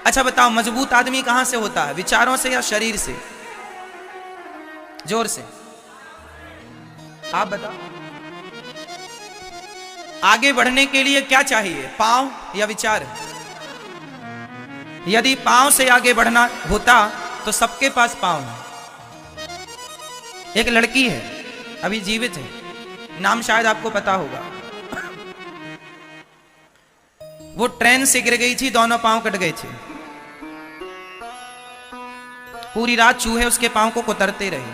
अच्छा बताओ, मजबूत आदमी कहां से होता है, विचारों से या शरीर से? जोर से आप बताओ। आगे बढ़ने के लिए क्या चाहिए, पांव या विचार? यदि पांव से आगे बढ़ना होता तो सबके पास पांव है। एक लड़की है, अभी जीवित है, नाम शायद आपको पता होगा। वो ट्रेन से गिर गई थी, दोनों पांव कट गए थे। पूरी रात चूहे उसके पांव को कुतरते रहे।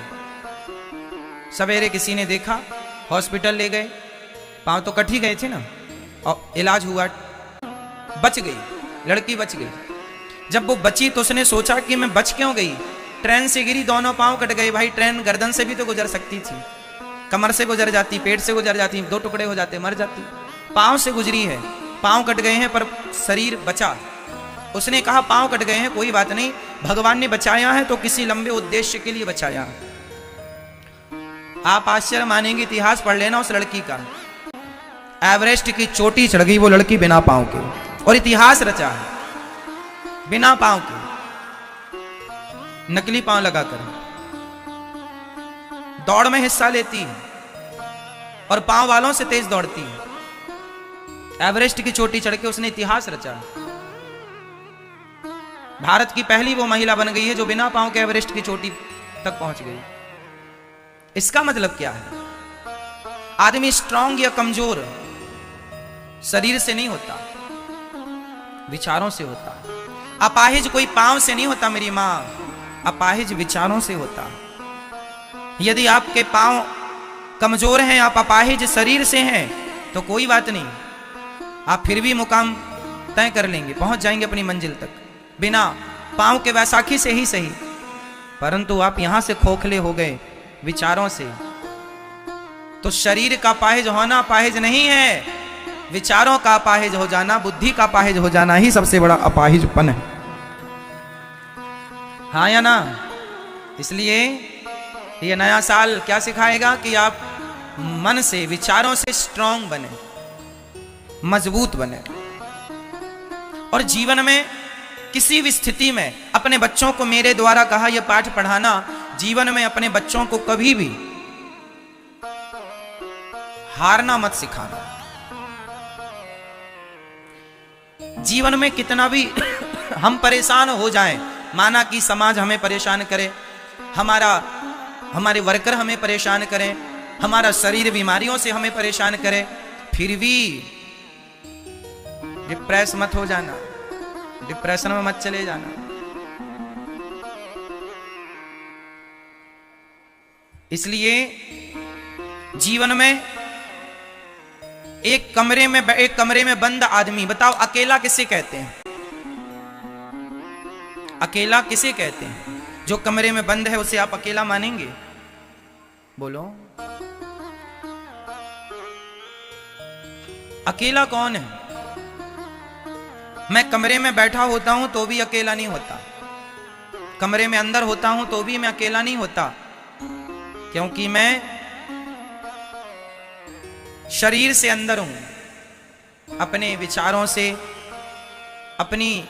सवेरे किसी ने देखा, हॉस्पिटल ले गए, पांव तो कट ही गए थे ना, और इलाज हुआ, बच गई, लड़की बच गई। जब वो बची तो उसने सोचा कि मैं बच क्यों गई, ट्रेन से गिरी, दोनों पांव कट गए। भाई ट्रेन गर्दन से भी तो गुजर सकती थी, कमर से गुजर जाती, पेट से गुजर जाती, दो टुकड़े हो जाते, मर जाती। पांव से गुजरी है, पांव कट गए हैं पर शरीर बचा। उसने कहा पांव कट गए हैं कोई बात नहीं, भगवान ने बचाया है तो किसी लंबे उद्देश्य के लिए बचाया है। आप आश्चर्य मानेंगे, इतिहास पढ़ लेना उस लड़की का। एवरेस्ट की चोटी चढ़ गई वो लड़की बिना पांव के, और इतिहास रचा है बिना पांव के, नकली पांव लगाकर दौड़ में हिस्सा लेती है और पांव वालों से तेज दौड़ती है। एवरेस्ट की चोटी चढ़ के उसने इतिहास रचा। भारत की पहली वो महिला बन गई है जो बिना पांव के एवरेस्ट की चोटी तक पहुंच गई। इसका मतलब क्या है? आदमी स्ट्रांग या कमजोर शरीर से नहीं होता, विचारों से होता। अपाहिज कोई पांव से नहीं होता मेरी मां, अपाहिज विचारों से होता। यदि आपके पांव कमजोर हैं, आप अपाहिज शरीर से हैं, तो कोई बात नहीं, आप फिर भी मुकाम तय कर लेंगे, पहुंच जाएंगे अपनी मंजिल तक, बिना पांव के वैसाखी से ही सही। परंतु आप यहां से खोखले हो गए विचारों से, तो शरीर का अपाहिज होना अपाहिज नहीं है, विचारों का अपाहिज हो जाना, बुद्धि का अपाहिज हो जाना ही सबसे बड़ा अपाहिजपन है। हाँ या ना? इसलिए ये नया साल क्या सिखाएगा कि आप मन से, विचारों से स्ट्रांग बने, मजबूत बने, और जीवन में किसी भी स्थिति में अपने बच्चों को, मेरे द्वारा कहा यह पाठ पढ़ाना, जीवन में अपने बच्चों को कभी भी हारना मत सिखाना। जीवन में कितना भी हम परेशान हो जाएं, माना कि समाज हमें परेशान करे, हमारे वर्कर हमें परेशान करें, हमारा शरीर बीमारियों से हमें परेशान करे, फिर भी डिप्रेस मत हो जाना, डिप्रेशन में मत चले जाना। इसलिए जीवन में एक कमरे में बंद आदमी, बताओ अकेला किसे कहते हैं? अकेला किसे कहते हैं? जो कमरे में बंद है उसे आप अकेला मानेंगे? बोलो, अकेला कौन है? मैं कमरे में बैठा होता हूं तो भी अकेला नहीं होता, कमरे में अंदर होता हूं तो भी मैं अकेला नहीं होता, क्योंकि मैं शरीर से अंदर हूं, अपने विचारों से, अपनी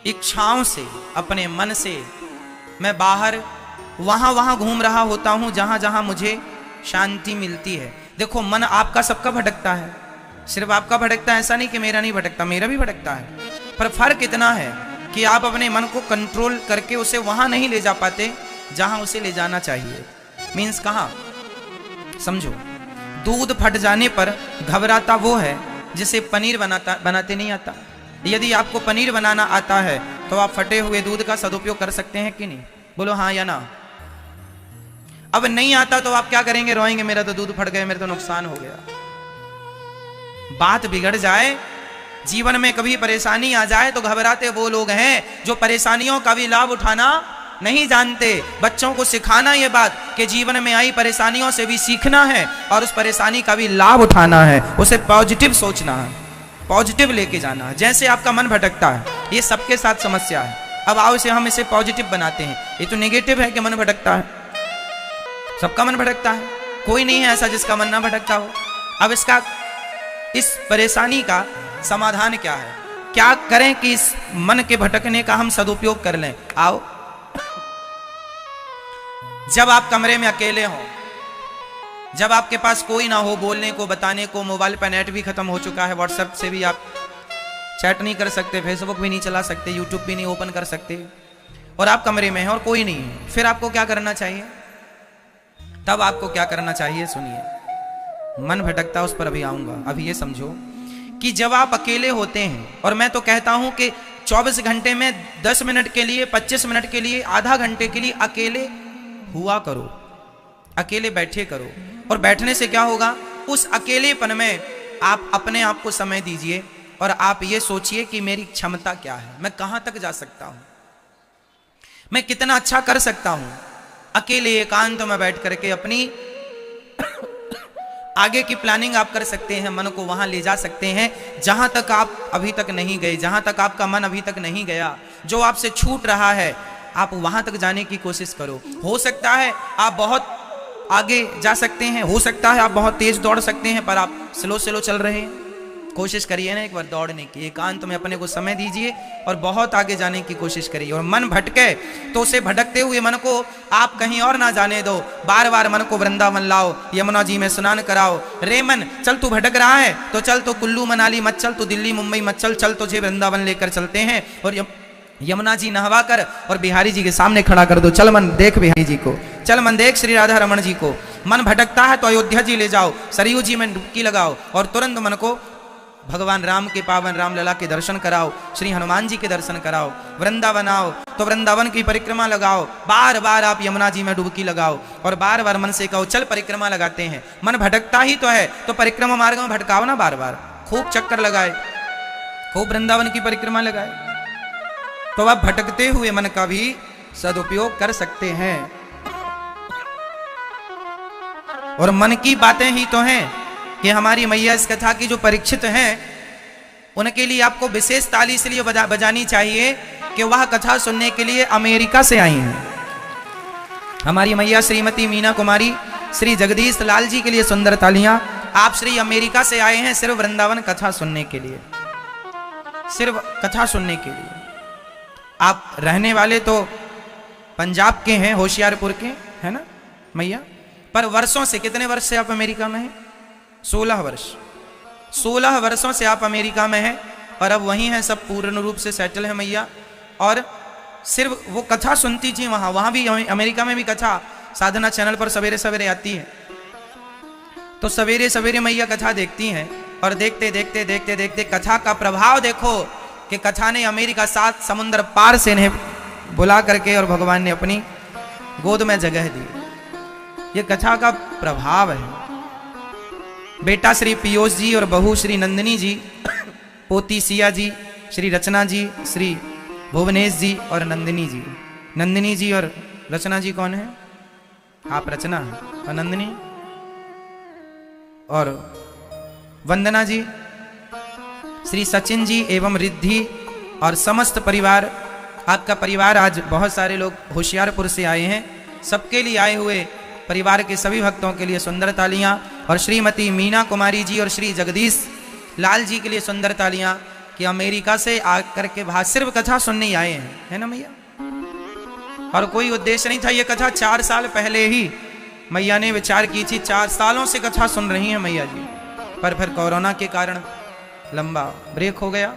इच्छाओं से, अपने मन से मैं बाहर वहां घूम रहा होता हूं जहां जहां मुझे शांति मिलती है। देखो, मन आपका सबका भटकता है, सिर्फ आपका भटकता है ऐसा नहीं कि मेरा नहीं भटकता, मेरा भी भटकता है, पर फर्क इतना है कि आप अपने मन को कंट्रोल करके उसे वहां नहीं ले जा पाते जहां उसे ले जाना चाहिए। मीन्स कहां? समझो, दूध फट जाने पर घबराता वो है जिसे पनीर बनाते नहीं आता। यदि आपको पनीर बनाना आता है तो आप फटे हुए दूध का सदुपयोग कर सकते हैं कि नहीं? बोलो हाँ या ना। अब नहीं आता तो आप क्या करेंगे? रोएंगे, मेरा तो दूध फट गया, मेरा तो नुकसान हो गया। बात बिगड़ जाए, जीवन में कभी परेशानी आ जाए तो घबराते वो लोग हैं जो परेशानियों का भी लाभ उठाना नहीं जानते। बच्चों को सिखाना यह बात कि जीवन में आई परेशानियों से भी सीखना है और उस परेशानी का भी लाभ उठाना है, उसे पॉजिटिव सोचना है, पॉजिटिव लेके जाना है। जैसे आपका मन भटकता है, ये सबके साथ समस्या है। अब आओ हम इसे पॉजिटिव बनाते हैं। ये तो नेगेटिव है कि मन भटकता है, सबका मन भटकता है, कोई नहीं है ऐसा जिसका मन ना भटकता हो। अब इस परेशानी का समाधान क्या है? क्या करें कि इस मन के भटकने का हम सदुपयोग कर लें। आओ, जब आप कमरे में अकेले हो, जब आपके पास कोई ना हो बोलने को, बताने को, मोबाइल पर नेट भी खत्म हो चुका है, व्हाट्सएप से भी आप चैट नहीं कर सकते, फेसबुक भी नहीं चला सकते, यूट्यूब भी नहीं ओपन कर सकते, और आप कमरे में हैं और कोई नहीं है, फिर आपको क्या करना चाहिए? तब आपको क्या करना चाहिए सुनिए। मन भटकता उस पर अभी आऊंगा। अभी ये समझो कि जब आप अकेले होते हैं, और मैं तो कहता हूं कि 24 घंटे में 10 मिनट के लिए, 25 मिनट के लिए, आधा घंटे के लिए अकेले हुआ करो, अकेले बैठे करो। और बैठने से क्या होगा? उस अकेलेपन में आप अपने आप को समय दीजिए और आप ये सोचिए कि मेरी क्षमता क्या है, मैं कहां तक जा सकता हूं, मैं कितना अच्छा कर सकता हूं। अकेले एकांत में बैठ करके अपनी आगे की प्लानिंग आप कर सकते हैं, मन को वहां ले जा सकते हैं जहां तक आप अभी तक नहीं गए, जहां तक आपका मन अभी तक नहीं गया, जो आपसे छूट रहा है, आप वहां तक जाने की कोशिश करो। हो सकता है आप बहुत आगे जा सकते हैं, हो सकता है आप बहुत तेज दौड़ सकते हैं, पर आप स्लो चल रहे हैं। कोशिश करिए ना एक बार दौड़ने की, एकांत में अपने को समय दीजिए और बहुत आगे जाने की कोशिश करिए। और मन भटके तो उसे भटकते हुए मन को आप कहीं और ना जाने दो, बार बार मन को वृंदावन लाओ, यमुना जी में स्नान कराओ। रे मन, चल तू भटक रहा है तो चल, तो कुल्लू मनाली मत चल, तू दिल्ली मुंबई मत चल, चल तुझे वृंदावन लेकर चलते हैं और यमुना जी नहवा कर और बिहारी जी के सामने खड़ा कर दो। चल मन देख बिहारी जी को, चल मन देख श्री राधा रमन जी को। मन भटकता है तो अयोध्या जी ले जाओ, सरयू जी में डुबकी लगाओ और तुरंत मन को भगवान राम के पावन रामलला के दर्शन कराओ, श्री हनुमान जी के दर्शन कराओ। वृंदावन आओ तो वृंदावन की परिक्रमा लगाओ, बार बार आप यमुना जी में डुबकी लगाओ और बार बार मन से कहो चल परिक्रमा लगाते हैं। मन भटकता ही तो है तो परिक्रमा मार्ग में भटकाओ ना, बार बार खूब चक्कर लगाए, खूब वृंदावन की परिक्रमा लगाए, तो आप भटकते हुए मन का भी सदुपयोग कर सकते हैं। और मन की बातें ही तो हैं कि हमारी मैया इस कथा की जो परीक्षित हैं उनके लिए आपको विशेष ताली इसलिए बजानी चाहिए कि वह कथा सुनने के लिए अमेरिका से आई हैं। हमारी मैया श्रीमती मीना कुमारी श्री जगदीश लाल जी के लिए सुंदर तालियां। आप श्री अमेरिका से आए हैं सिर्फ वृंदावन कथा सुनने के लिए, सिर्फ कथा सुनने के लिए। आप रहने वाले तो पंजाब के हैं, होशियारपुर के, है ना मैया, पर वर्षों से, कितने वर्ष से आप अमेरिका में हैं? 16 वर्ष। 16 वर्षों से आप अमेरिका में हैं और अब वहीं हैं, सब पूर्ण रूप से सेटल है मैया। और सिर्फ वो कथा सुनती थी वहाँ भी, अमेरिका में भी कथा साधना चैनल पर सवेरे सवेरे आती है, तो सवेरे सवेरे मैया कथा देखती हैं और देखते देखते देखते देखते कथा का प्रभाव देखो कि कथा ने अमेरिका 7 समुद्र पार से इन्हें बुला करके और भगवान ने अपनी गोद में जगह दी। ये कथा का प्रभाव है। बेटा श्री पीयूष जी और बहू श्री नंदिनी जी, पोती सिया जी, श्री रचना जी, श्री भुवनेश जी और नंदिनी जी। नंदिनी जी और रचना जी कौन है? आप रचना है और नंदिनी और वंदना जी, श्री सचिन जी एवं रिद्धि और समस्त परिवार। आपका परिवार आज बहुत सारे लोग होशियारपुर से आए हैं, सबके लिए आए हुए परिवार के सभी भक्तों के लिए सुंदर तालियां। और श्रीमती मीना कुमारी जी और श्री जगदीश लाल जी के लिए सुंदर तालियां कि अमेरिका से आकर के बाहर सिर्फ कथा सुनने ही आए हैं, है ना मैया, और कोई उद्देश्य नहीं था। ये कथा 4 साल पहले ही मैया ने विचार की थी, 4 सालों से कथा सुन रही हैं मैया जी, पर फिर कोरोना के कारण लंबा ब्रेक हो गया।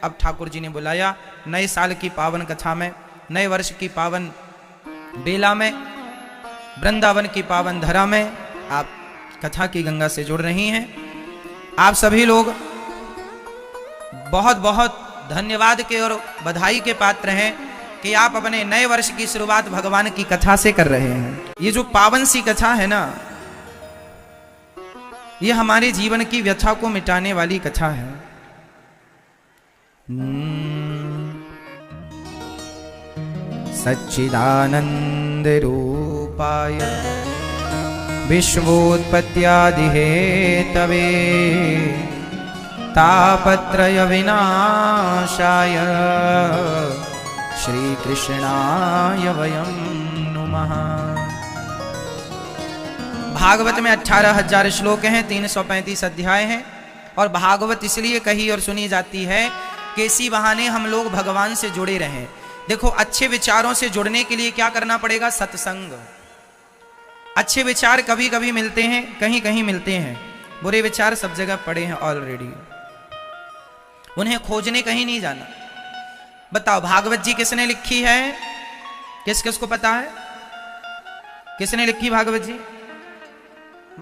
अब ठाकुर जी ने बुलाया नए साल की पावन कथा में, नए वर्ष की पावन बेला में, वृंदावन की पावन धरा में आप कथा की गंगा से जुड़ रही हैं। आप सभी लोग बहुत बहुत धन्यवाद के और बधाई के पात्र हैं कि आप अपने नए वर्ष की शुरुआत भगवान की कथा से कर रहे हैं। ये जो पावन सी कथा है ना, ये हमारे जीवन की व्यथा को मिटाने वाली कथा है। सच्चिदानंद रूपाय विश्वोत्पत्त्यादि हेतवे तापत्रय विनाशाय श्री कृष्णाय वयं नुमः। भागवत में 18,000 श्लोक हैं, 335 अध्याय हैं। और भागवत इसलिए कही और सुनी जाती है कि इसी बहाने हम लोग भगवान से जुड़े रहें। देखो, अच्छे विचारों से जुड़ने के लिए क्या करना पड़ेगा? सत्संग। अच्छे विचार कभी कभी मिलते हैं, कहीं कहीं मिलते हैं, बुरे विचार सब जगह पड़े हैं ऑलरेडी, उन्हें खोजने कहीं नहीं जाना। बताओ, भागवत जी किसने लिखी है? किस किस को पता है किसने लिखी भागवत जी?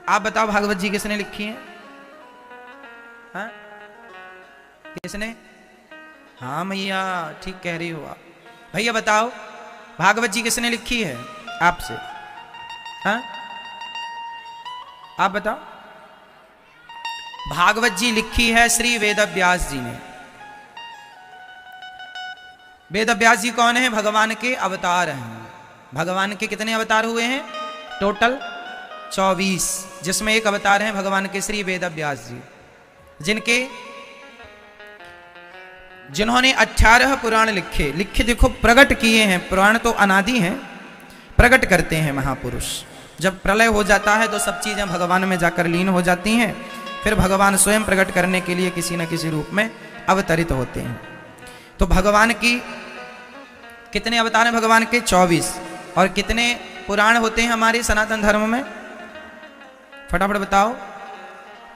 आप बताओ, भागवत जी किसने लिखी है? हाँ, किसने? हाँ मैया, ठीक कह रही हो आप। भैया बताओ, भागवत जी किसने लिखी है आपसे? हाँ, आप बताओ। भागवत जी लिखी है श्री वेदव्यास जी ने। वेदव्यास जी कौन है? भगवान के अवतार हैं। भगवान के कितने अवतार हुए हैं? टोटल 24, जिसमें एक अवतार है भगवान के श्री वेदव्यास जी, जिन्होंने 18 पुराण लिखे देखो, प्रकट किए हैं। पुराण तो अनादि हैं, प्रकट करते हैं महापुरुष। जब प्रलय हो जाता है तो सब चीजें भगवान में जाकर लीन हो जाती हैं, फिर भगवान स्वयं प्रकट करने के लिए किसी न किसी रूप में अवतरित होते हैं। तो भगवान की कितने अवतार हैं? भगवान के 24। और कितने पुराण होते हैं हमारे सनातन धर्म में? फटाफट बताओ।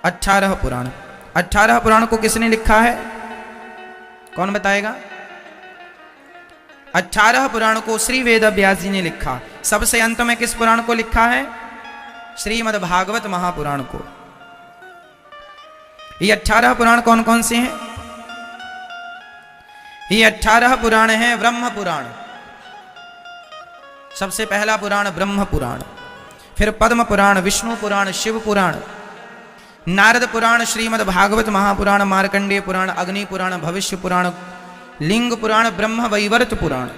18 पुराण। 18 पुराण को किसने लिखा है? कौन बताएगा? 18 पुराण को श्री वेदव्यास जी ने लिखा। सबसे अंत में किस पुराण को लिखा है? श्रीमद् भागवत महापुराण को। ये 18 पुराण कौन कौन से हैं? ये 18 पुराण हैं ब्रह्म पुराण। सबसे पहला पुराण ब्रह्म पुराण, फिर पद्म पुराण, विष्णु पुराण, शिव पुराण, नारद पुराण, श्रीमद् भागवत महापुराण, मार्कंडेय पुराण, अग्नि पुराण, भविष्य पुराण, लिंग पुराण, ब्रह्म वैवर्त पुराण,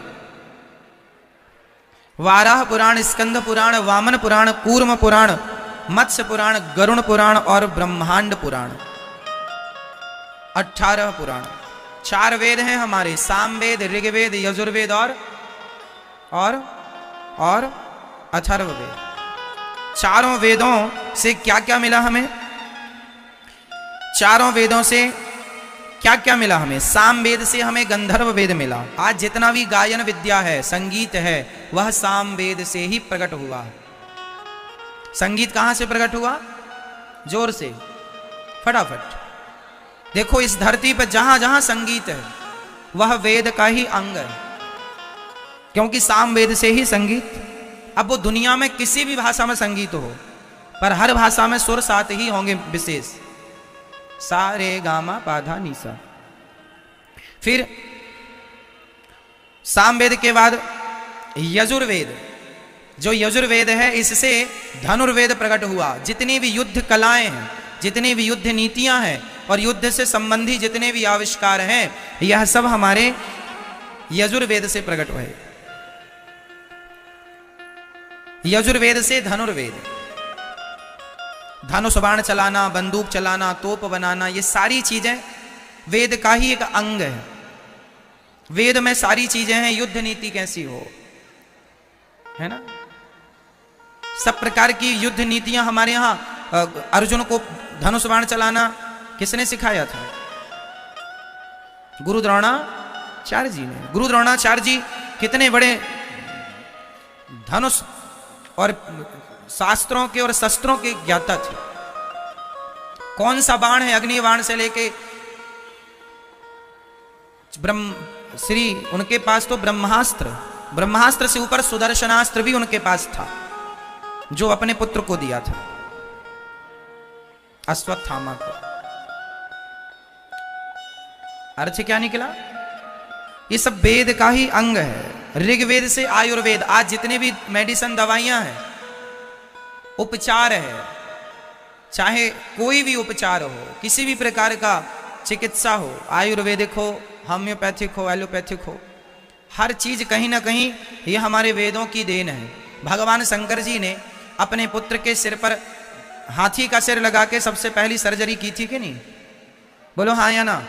वाराह पुराण, स्कंद पुराण, वामन पुराण, कूर्म पुराण, मत्स्य पुराण, गरुण पुराण और ब्रह्मांड पुराण। 18 पुराण। 4 वेद हैं हमारे, सामवेद, ऋग्वेद, यजुर्वेद और अथर्ववेद। चारों वेदों से क्या क्या मिला हमें? चारों वेदों से क्या क्या मिला हमें? सामवेद से हमें गंधर्व वेद मिला। आज जितना भी गायन विद्या है, संगीत है, वह सामवेद से ही प्रकट हुआ। संगीत कहां से प्रकट हुआ? जोर से, फटाफट। देखो, इस धरती पर जहां जहां संगीत है वह वेद का ही अंग है, क्योंकि सामवेद से ही संगीत। अब वो दुनिया में किसी भी भाषा में संगीत हो, पर हर भाषा में सुर सात ही होंगे विशेष, सा रे गामा पाधा नीसा। फिर सामवेद के बाद यजुर्वेद। जो यजुर्वेद है, इससे धनुर्वेद प्रकट हुआ। जितनी भी युद्ध कलाएं हैं, जितनी भी युद्ध नीतियां हैं और युद्ध से संबंधी जितने भी आविष्कार हैं, यह सब हमारे यजुर्वेद से प्रकट हुए। यजुर्वेद से धनुर्वेद, धनुष बाण चलाना, बंदूक चलाना, तोप बनाना, ये सारी चीजें वेद का ही एक अंग है। वेद में सारी चीजें हैं। युद्ध नीति कैसी हो, है ना, सब प्रकार की युद्ध नीतियां हमारे यहां। अर्जुन को धनुष बाण चलाना किसने सिखाया था? गुरु द्रोणाचार्य जी ने। गुरु द्रोणाचार्य जी कितने बड़े धनुष और शास्त्रों के और शस्त्रों के ज्ञाता थे। कौन सा बाण है? अग्नि बाण से लेके श्री उनके पास तो ब्रह्मास्त्र, ब्रह्मास्त्र से ऊपर सुदर्शनास्त्र भी उनके पास था, जो अपने पुत्र को दिया था, अश्वत्थामा को। अर्थ क्या निकला? ये सब वेद का ही अंग है। ऋग्वेद से आयुर्वेद। आज जितने भी मेडिसिन, दवाइयां हैं, उपचार है, चाहे कोई भी उपचार हो, किसी भी प्रकार का चिकित्सा हो, आयुर्वेदिक हो, होम्योपैथिक हो, एलोपैथिक हो, हर चीज कहीं ना कहीं ये हमारे वेदों की देन है। भगवान शंकर जी ने अपने पुत्र के सिर पर हाथी का सिर लगा के सबसे पहली सर्जरी की थी कि नहीं? बोलो हाँ या ना।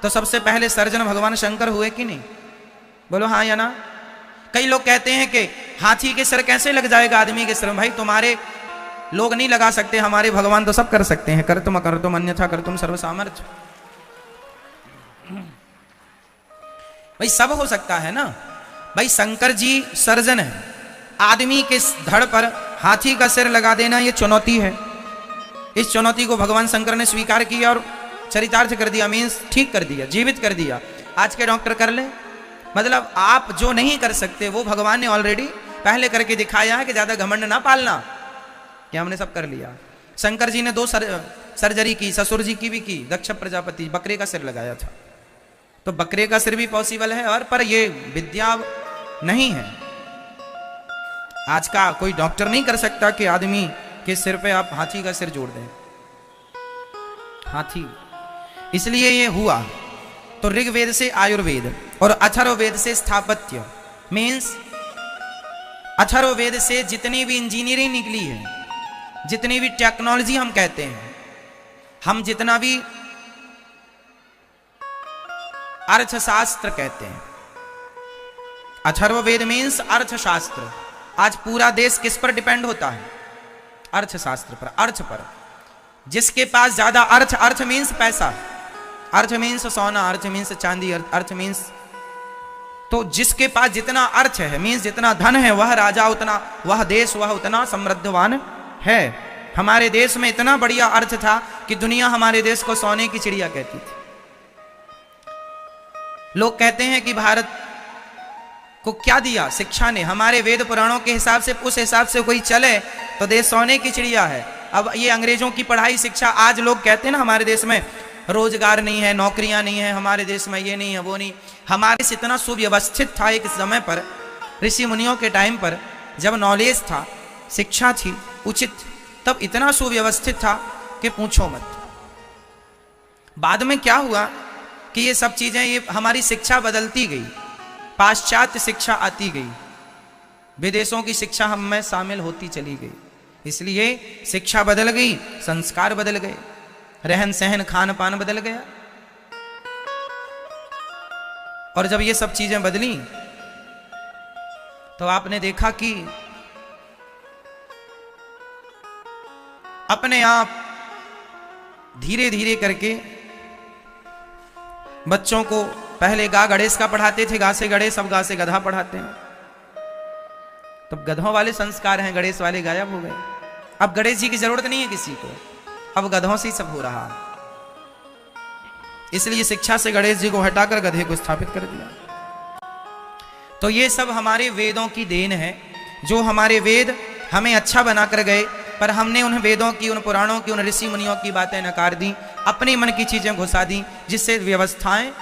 तो सबसे पहले सर्जन भगवान शंकर हुए कि नहीं? बोलो हाँ या ना। कई लोग कहते हैं कि हाथी के सिर कैसे लग जाएगा आदमी के सिर? भाई, तुम्हारे लोग नहीं लगा सकते, हमारे भगवान तो सब कर सकते हैं। कर तुम अन्यथा कर तुम सर्व सामर्थ्य। भाई सब हो सकता है ना। भाई शंकर जी सर्जन है, आदमी के धड़ पर हाथी का सिर लगा देना ये चुनौती है। इस चुनौती को भगवान शंकर ने स्वीकार किया और चरितार्थ कर दिया, मीन्स ठीक कर दिया, जीवित कर दिया। आज के डॉक्टर कर ले, मतलब आप जो नहीं कर सकते वो भगवान ने ऑलरेडी पहले करके दिखाया है कि ज्यादा घमंड ना पालना कि हमने सब कर लिया। शंकर जी ने 2 सर्जरी की, ससुर जी की भी की। दक्ष प्रजापति बकरे का सिर लगाया था, तो बकरे का सिर भी पॉसिबल है, और पर ये विद्या नहीं है। आज का कोई डॉक्टर नहीं कर सकता कि आदमी के सिर पे आप हाथी का सिर जोड़ दें, हाथी। इसलिए ये हुआ। तो ऋग्वेद से आयुर्वेद और अथर्ववेद से स्थापत्य, मीन्स अथर्ववेद से जितनी भी इंजीनियरिंग निकली है, जितनी भी टेक्नोलॉजी हम कहते हैं, हम जितना भी अर्थशास्त्र कहते हैं, अथर्ववेद मीन्स अर्थशास्त्र। आज पूरा देश किस पर डिपेंड होता है? अर्थशास्त्र पर, अर्थ पर। जिसके पास ज्यादा अर्थ, अर्थ मीन्स पैसा, अर्थ मीन्स सोना, अर्थ मीन्स चांदी, अर्थ मीन्स, तो जिसके पास जितना अर्थ है मीन्स जितना धन है, वह राजा उतना, वह देश वह उतना समृद्धवान है। हमारे देश में इतना बढ़िया अर्थ था कि दुनिया हमारे देश को सोने की चिड़िया कहती थी। लोग कहते हैं कि भारत को क्या दिया शिक्षा ने? हमारे वेद पुराणों के हिसाब से, उस हिसाब से कोई चले तो देश सोने की चिड़िया है। अब ये अंग्रेजों की पढ़ाई शिक्षा, आज लोग कहते हैं ना हमारे देश में रोजगार नहीं है, नौकरियां नहीं है, हमारे देश में ये नहीं है, वो नहीं। हमारे देश इतना सुव्यवस्थित था एक समय पर, ऋषि मुनियों के टाइम पर, जब नॉलेज था, शिक्षा थी उचित, तब इतना सुव्यवस्थित था कि पूछो मत। बाद में क्या हुआ कि ये सब चीजें, ये हमारी शिक्षा बदलती गई, पाश्चात्य शिक्षा आती गई, विदेशों की शिक्षा हम में शामिल होती चली गई। इसलिए शिक्षा बदल गई, संस्कार बदल गए, रहन सहन खान पान बदल गया। और जब ये सब चीजें बदली तो आपने देखा कि अपने आप धीरे धीरे करके बच्चों को पहले गा गणेश का पढ़ाते थे, गा से गणेश, अब गा से गधा पढ़ाते हैं। तो गधों वाले संस्कार हैं, गणेश वाले गायब हो गए। अब गणेश जी की जरूरत नहीं है किसी को, अब गधों से ही सब हो रहा। इसलिए शिक्षा से गणेश जी को हटाकर गधे को स्थापित कर दिया। तो ये सब हमारे वेदों की देन है, जो हमारे वेद हमें अच्छा बनाकर गए, पर हमने उन वेदों की, उन पुराणों की, उन ऋषि मुनियों की बातें नकार दी, अपने मन की चीजें घुसा दी, जिससे व्यवस्थाएं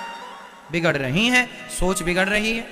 बिगड़ रही हैं, सोच बिगड़ रही है।